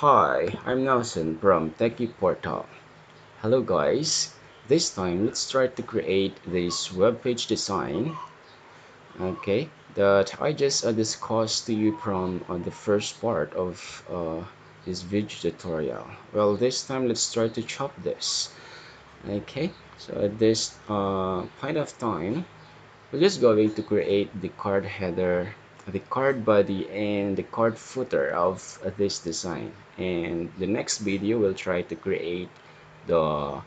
Hi, I'm Nelson from Techie Portal. Hello guys, this time let's try to create this web page design, okay, that I just discussed to you from the first part of this video tutorial. Well, this time let's try to chop this, okay. So at this point of time, we're just going to create the card header, the card body, and the card footer of this design. And the next video we'll try to create the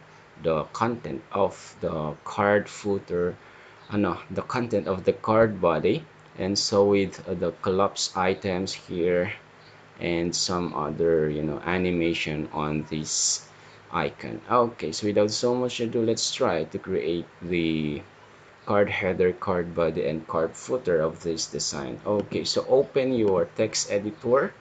content of the card footer, no, the content of the card body, and so with the collapse items here and some other animation on this icon. Okay, so without so much ado, let's try to create the card header, card body, and card footer of this design. Okay, so open your text editor,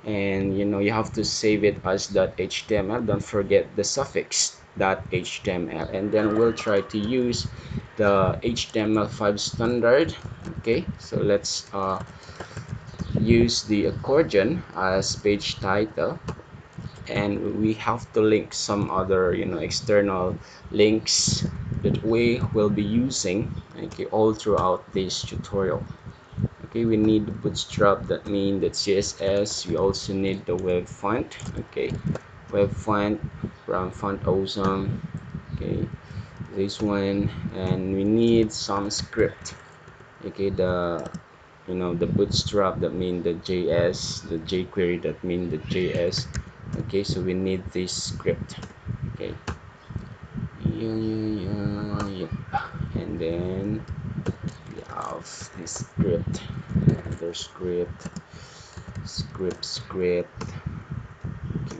and you have to save it as .html. Don't forget the suffix .html, and then we'll try to use the HTML5 standard. Okay, so let's use the accordion as page title, and we have to link some other external links that we will be using, okay, all throughout this tutorial. Okay, we need the Bootstrap, that means the CSS. We also need the web font, okay, web font from Font Awesome, okay, this one. And we need some script, okay, the Bootstrap, that means the JS, the Jquery, that means the JS. Okay, so we need this script, okay, and then we have this script, another script. Okay,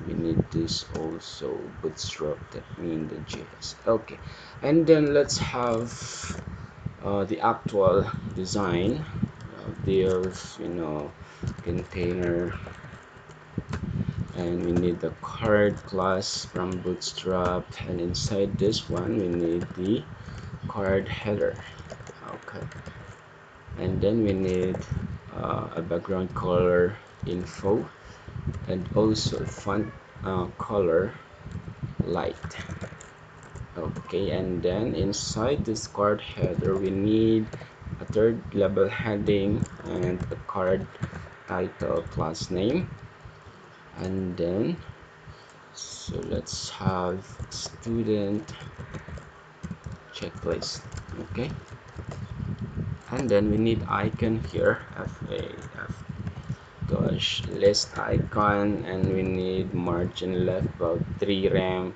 we need this also, Bootstrap, that means the JS. Okay, and then let's have the actual design, div, container, and we need the card class from Bootstrap, and inside this one we need the card header. Okay, and then we need a background color info, and also font color light. Okay, and then inside this card header we need a third level heading and a card title class name. And then so let's have student checklist, okay, and then we need icon here, f dash list icon, and we need margin left about 3 rem,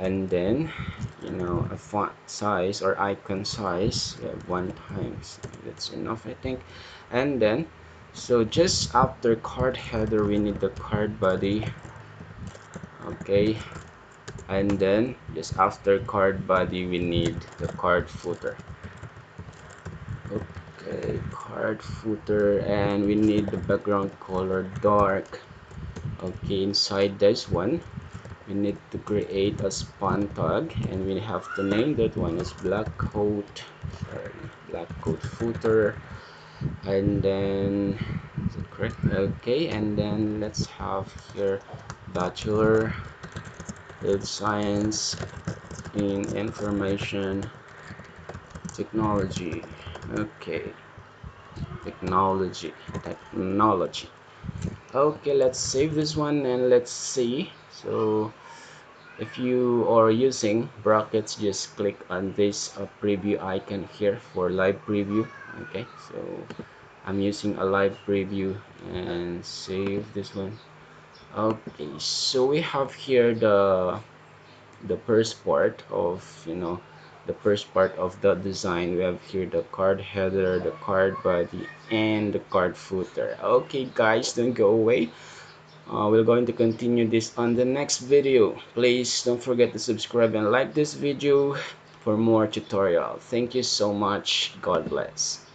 and then a font size or icon size, we have 1 times, that's enough I think. And then so just after card header we need the card body, okay, and then just after card body we need the card footer. Okay, card footer, and we need the background color dark. Okay, inside this one we need to create a span tag, and we have to name that one as black coat footer. And then is it correct? Okay, and then let's have here bachelor of science in information technology. Okay, technology. Okay, let's save this one and let's see. So if you are using brackets, just click on this preview icon here for live preview. Okay, so I'm using a live preview, and save this one. Okay, so we have here the first part of the first part of the design. We have here the card header, the card body, and the card footer. Okay guys, don't go away. We're going to continue this on the next video. Please don't forget to subscribe and like this video for more tutorial. Thank you so much. God bless.